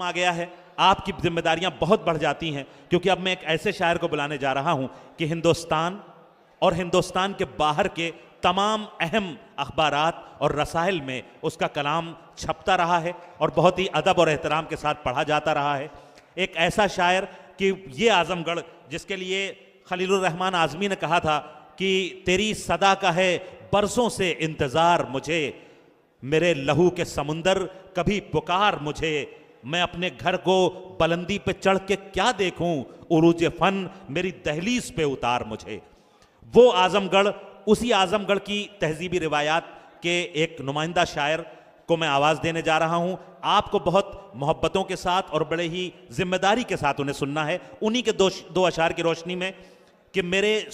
आ गया है, आपकी जिम्मेदारियां बहुत बढ़ जाती हैं, क्योंकि अब मैं एक ऐसे शायर को बुलाने जा रहा हूं कि हिंदुस्तान और हिंदुस्तान के बाहर के तमाम अहम अखबारात और रसाइल में उसका कलाम छपता रहा है और बहुत ही अदब और एहतराम के साथ पढ़ा जाता रहा है। एक ऐसा शायर कि ये आजमगढ़, जिसके लिए खलीलुर रहमान आज़मी ने कहा था कि तेरी सदा का है बरसों से इंतज़ार मुझे, मेरे लहू के समुंदर कभी पुकार मुझे, मैं अपने घर को बुलंदी पे चढ़ के क्या देखूं, उरूज फन मेरी दहलीज पे उतार मुझे। वो आजमगढ़, उसी आजमगढ़ की तहजीबी रिवायात के एक नुमाइंदा शायर को मैं आवाज़ देने जा रहा हूं। आपको बहुत मोहब्बतों के साथ और बड़े ही जिम्मेदारी के साथ उन्हें सुनना है। उन्हीं के दो अशार की रोशनी में कि मेरे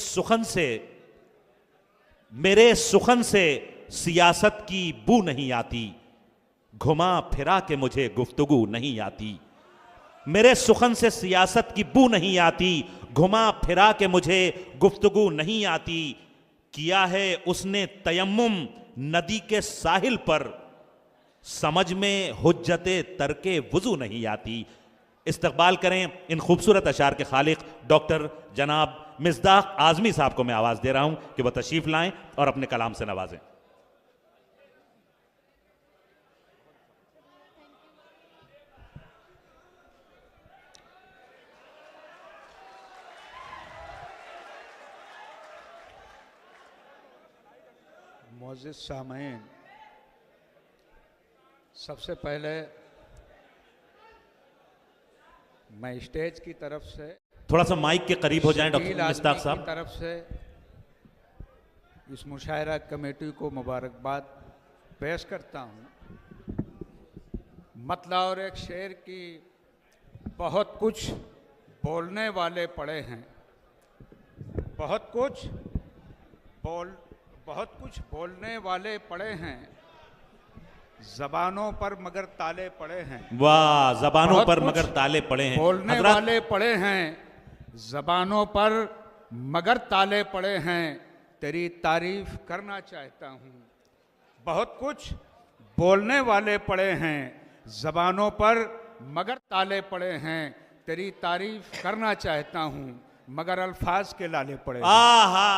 सुखन से सियासत की बू नहीं आती, घुमा फिरा के मुझे गुफ्तगू नहीं आती। मेरे सुखन से सियासत की बू नहीं आती, घुमा फिरा के मुझे गुफ्तगू नहीं आती। किया है उसने तयम्मुम नदी के साहिल पर, समझ में हुज्जते तरके वुजू नहीं आती। इस्तकबाल करें इन खूबसूरत अशार के खालिक डॉक्टर जनाब मिस्दाक आज़मी साहब को मैं आवाज़ दे रहा हूं कि वह तशरीफ लाएं और अपने कलाम से नवाजें। मोअज़्ज़िज़ सामईन, सबसे पहले मैं स्टेज की तरफ से, थोड़ा सा माइक के करीब हो जाएं डॉक्टर मिस्दाक साहब, की तरफ से इस मुशायरा कमेटी को मुबारकबाद पेश करता हूँ। मतलब और एक शेर की बहुत कुछ बोलने वाले पड़े हैं, बहुत कुछ बोलने वाले पड़े हैं, जबानों पर मगर ताले पड़े हैं। वाह, जबानों पर मगर ताले पड़े हैं। बोलने वाले पड़े हैं, जबानों पर मगर ताले पड़े हैं, तेरी तारीफ करना चाहता हूँ। बहुत कुछ बोलने वाले पड़े हैं, जबानों पर मगर ताले पड़े हैं, तेरी तारीफ करना चाहता हूँ, मगर अल्फाज के लाले पड़े। आहा,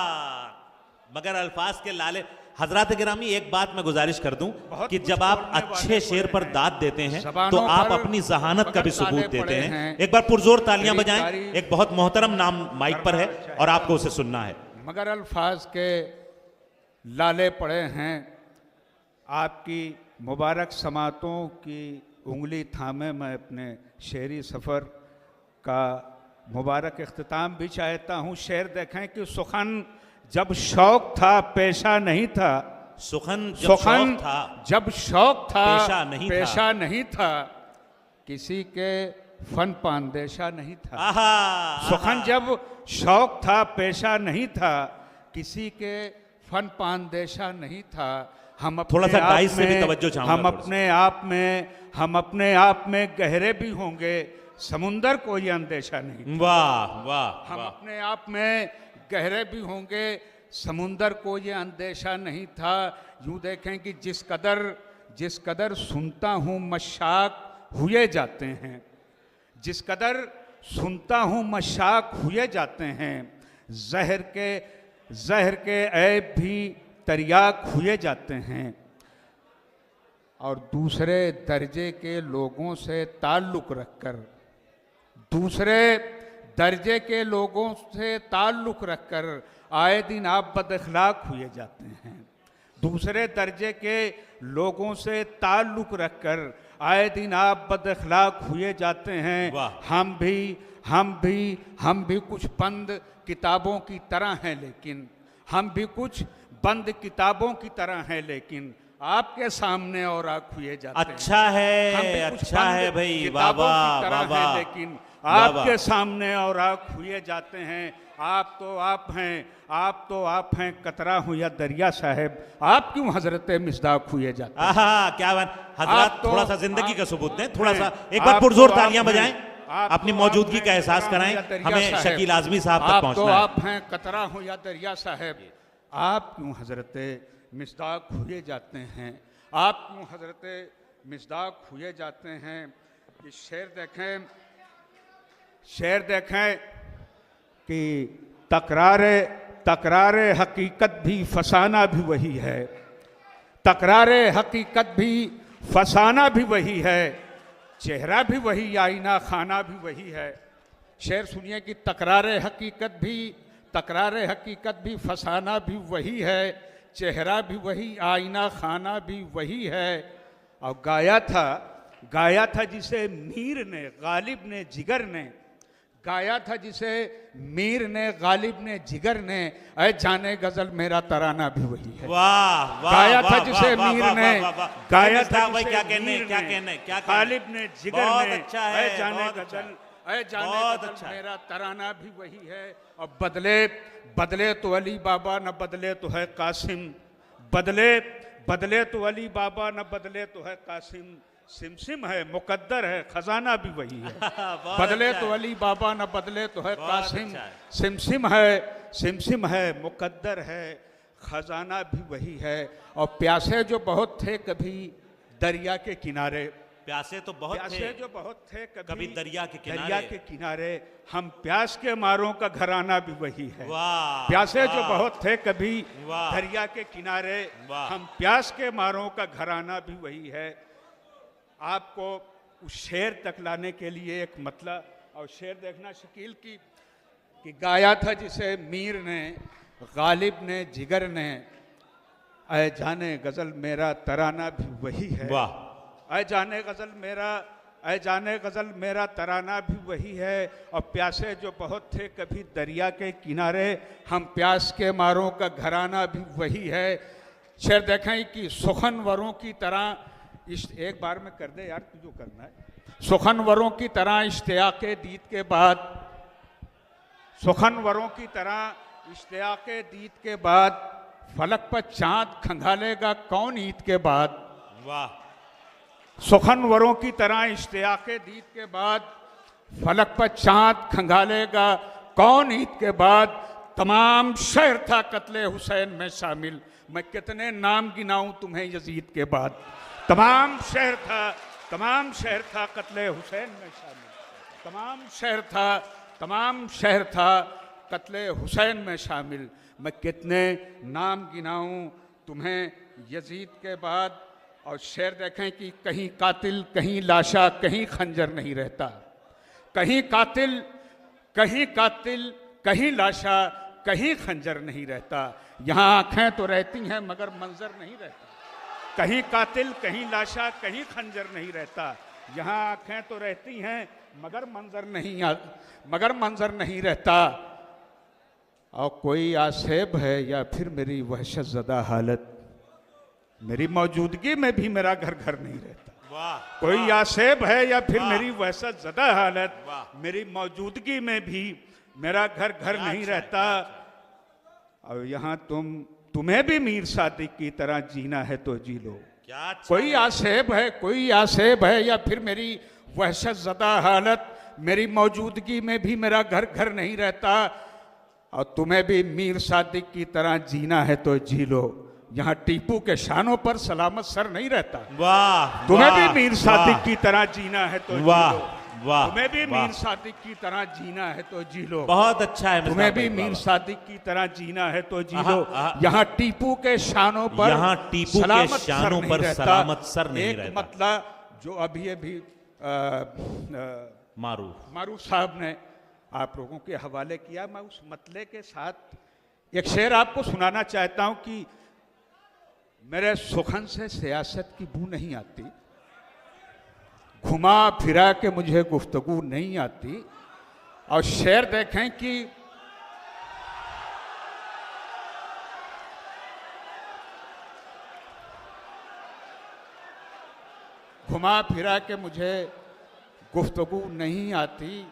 मगर अल्फाज के लाले। हजरात गिरामी, एक बात मैं गुजारिश कर दूं कि जब आप अच्छे शेर पर दाद देते हैं तो आप अपनी जहानत का भी सबूत देते हैं। एक बार पुरजोर तालियां बजाएं। एक बहुत मोहतरम नाम माइक पर है और आपको उसे सुनना है। मगर अल्फाज के लाले पड़े हैं, आपकी मुबारक समातों की उंगली थामे मैं अपने शेरी सफ़र का मुबारक इख्तिताम भी चाहता हूँ। शेर देखें कि सुखन जब शौक था पेशा नहीं था, सुखन जब शौक था पेशा नहीं था, किसी के फन पांदेशा नहीं था। सुखन जब शौक था पेशा नहीं था, किसी के फन पांदेशा नहीं था। हम थोड़ा सा डाइस से भी तवज्जो चाहूंगा। हम अपने आप में गहरे भी होंगे, समुंदर कोई अंदेशा नहीं। वाह वाह। हम अपने आप में गहरे भी होंगे, समुंदर को ये अंदेशा नहीं था। यूँ देखें कि जिस कदर सुनता हूँ मशाक हुए जाते हैं, जिस कदर सुनता हूँ मशाक हुए जाते हैं, जहर के ऐब भी तरियाक हुए जाते हैं, और दूसरे दर्जे के लोगों से ताल्लुक़ रखकर आए दिन आप बदअखलाक हुए जाते हैं। दूसरे दर्जे के लोगों से ताल्लुक़ रखकर आए दिन आप बदअखलाक हुए जाते हैं। हम भी कुछ बंद किताबों की तरह हैं, लेकिन हम भी कुछ बंद किताबों की तरह हैं, लेकिन आपके सामने और आँख हुए जाते हैं। अच्छा है भाई, वाह, लेकिन आपके सामने और आँख हुए जाते हैं। आप तो आप हैं कतरा हूँ या दरिया साहब, आप क्यों हजरत मिस्दाक हुए जाते हैं? क्या बात हजरत, थोड़ा सा जिंदगी का सबूत दें, थोड़ा सा एक बार पुरजोर तालियां बजाएं, अपनी मौजूदगी का एहसास कराएं। हमें शकील आज़मी साहब तक पहुंचना है। आप हैं कतरा हूँ या दरिया साहब, आप क्यों हजरत मिस्दाक हुए जाते हैं? आप क्यों हजरत मिस्दाक हुए जाते हैं? कि शेर देखें कि तकरारे तकरारे हकीकत भी फसाना भी वही है, तकरारे हकीकत भी फसाना भी वही है, चेहरा भी वही आईना खाना भी वही है। शेर सुनिए कि तकरारे हकीकत भी फसाना भी वही है, चेहरा भी वही आईना खाना भी वही है। और गाया था जिसे मीर ने गालिब ने जिगर ने, गाया था जिसे मीर ने गालिब ने जिगर ने, ऐ जाने गजल मेरा तराना भी वही है। वाह वाह, गाया वाह, था जिसे वाह, मीर वाह, ने, वाह, वाह, वाह। गाया था भाई, जिसे क्या कहने मीर क्या ने, कहने क्या कहने? गालिब ने जिगर बहुत ने, अच्छा है, ऐ जाने बहुत अच्छा गजल है। ऐ जाने बहुत गजल अच्छा है। मेरा तराना भी वही है। और बदले तो अली बाबा न बदले तो है कासिम, बदले तो अली बाबा न बदले तो है कासिम, सिमसिम है मुकद्दर है खजाना भी वही है। बहुत बदले अच्छा तो है। अली बाबा न बदले तो है बहुत कासिम, अच्छा है। सिमसिम है मुकद्दर है खजाना भी वही है। और प्यासे जो बहुत थे कभी दरिया के किनारे, प्यासे तो बहुत प्यासे थे, जो बहुत थे कभी दरिया के किनारे, हम प्यास के मारों का घराना भी वही है। वाह, प्यासे जो वाह। बहुत थे कभी वाह। दरिया के किनारे, वाह। हम प्यास के मारों का घराना भी वही है। आपको उस शेर तक लाने के लिए एक मतलब और शेर देखना शकील की कि गाया था जिसे मीर ने गालिब ने जिगर ने, ऐ जाने गजल मेरा तराना भी वही है। वाह, ऐ जाने गजल मेरा तराना भी वही है। और प्यासे जो बहुत थे कभी दरिया के किनारे, हम प्यास के मारों का घराना भी वही है। शेर देखें कि सुखनवरों की तरह एक बार में कर दे यार, तू जो करना है। सुखनवरों की तरह इश्तियाक़े दीद के बाद, सुखनवरों की तरह इश्तियाक़े दीद के बाद, फलक पर चांद खंगालेगा कौन ईद के बाद। वाह, सुखनवरों की तरह इश्तियाक़े दीद के बाद, फलक पर चांद खंगालेगा कौन ईद के बाद। तमाम शहर था कत्ले हुसैन में शामिल, मैं कितने नाम गिनाऊं तुम्हें यजीद के बाद। तमाम शहर था कत्ले हुसैन में शामिल, तमाम शहर था कत्ले हुसैन में शामिल, मैं कितने नाम गिनाऊं तुम्हें यजीद के बाद। और शेर देखें कि कहीं कातिल कहीं लाशा कहीं खंजर नहीं रहता, कहीं कातिल कहीं लाशा कहीं खंजर नहीं रहता। यहाँ आंखें तो रहती हैं मगर मंजर नहीं रहता, कहीं कातिल कहीं लाशा कहीं खंजर नहीं रहता। यहाँ आंखें तो रहती हैं मगर मंजर नहीं रहता। और कोई आसेब है या फिर मेरी वहशत ज़दा हालत, मेरी मौजूदगी में भी मेरा घर नहीं रहता। वाह, कोई आसेब है या फिर वाह। मेरी वहशत ज़दा हालत, वाह। मेरी मौजूदगी में भी मेरा घर नहीं रहता। और यहाँ तुम्हें भी मीर सादिक की तरह जीना है तो जी लो। क्या अच्छा कोई है। आसेब है या फिर मेरी वहशत ज़दा हालत, मेरी मौजूदगी में भी मेरा घर नहीं रहता। और तुम्हें भी मीर सादिक की तरह जीना है तो जी लो। यहाँ टीपू के शानों पर सलामत सर नहीं रहता। वाह, तुम्हें वाह, भी मीर सादिक वाह, की तरह जीना है तो जी वाह, लो। वाह, तुम्हें भी वाह। मीर सादिक की तरह जीना है तो जी लो। बहुत अच्छा है। तुम्हें मिर्ज़ा भी भाई, मीर वाह, सादिक की तरह जीना है तो जी आहा, लो। आहा। यहाँ टीपू के शानों पर यहाँ टीपू के सलामत सर शानों नहीं पर रहता। सलामत सर नहीं एक रहता। मतलब जो अभी मारूफ साहब ने आप लोगों के हवाले किया, मैं उस मतले के साथ एक शेर आपको सुनाना चाहता हूं कि मेरे सुखन से सियासत की बू नहीं आती, घुमा फिरा के मुझे गुफ्तगू नहीं आती। और शेर देखें कि घुमा फिरा के मुझे गुफ्तगू नहीं आती।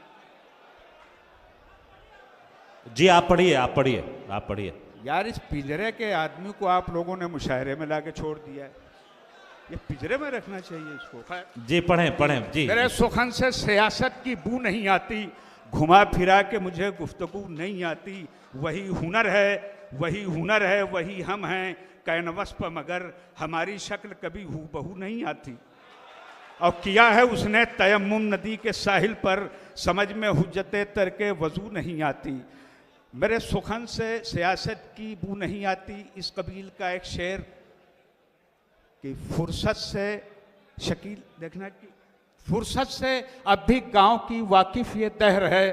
जी आप पढ़िए। यार इस पिंजरे के आदमी को आप लोगों ने मुशायरे में लाके छोड़ दिया है, ये पिंजरे में रखना चाहिए इसको। खैर जी पढ़ें जी। मेरे सुखन से सियासत की बू नहीं आती, घुमा फिरा के मुझे गुफ्तगू नहीं आती। वही हुनर है वही हम हैं कैनवस पर, मगर हमारी शक्ल कभी हूबहू नहीं आती। और किया है उसने तयम्मुम नदी के साहिल पर, समझ में हुज्जते तरके वजू नहीं आती। मेरे सुखन से सियासत की बू नहीं आती, इस कबील का एक शेर कि फुर्सत से शकील देखना कि फुर्सत से अब भी गांव की वाकिफ ये दहर है,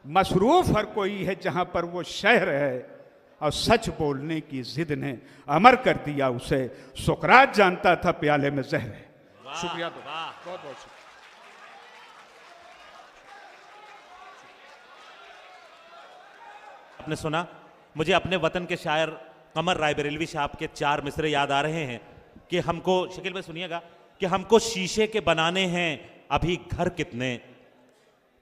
मसरूफ हर कोई है जहां पर वो शहर है, और सच बोलने की जिद ने अमर कर दिया उसे, सुकरात जानता था प्याले में जहर है। शुक्रिया, बहुत बहुत शुक्रिया। आपने सुना, मुझे अपने वतन के शायर कमर राय बरेलवी साहब के 4 मिसरे याद आ रहे हैं कि हमको, शकील में सुनिएगा, कि हमको शीशे के बनाने हैं अभी घर कितने।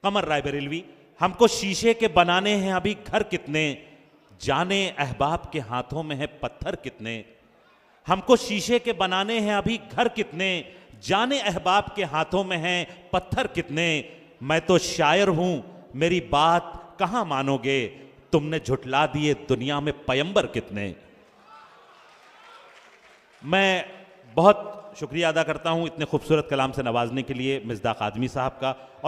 कमर राय बरेलवी, हमको शीशे के बनाने हैं अभी घर कितने, जाने अहबाब के हाथों में है पत्थर कितने। हमको शीशे के बनाने हैं अभी घर कितने, जाने अहबाब के हाथों में हैं पत्थर कितने। मैं तो शायर हूं, मेरी बात कहां मानोगे, तुमने झुठला दिए दुनिया में पयंबर कितने। मैं बहुत शुक्रिया अदा करता हूं इतने खूबसूरत कलाम से नवाजने के लिए मिस्दाक आदमी साहब का। और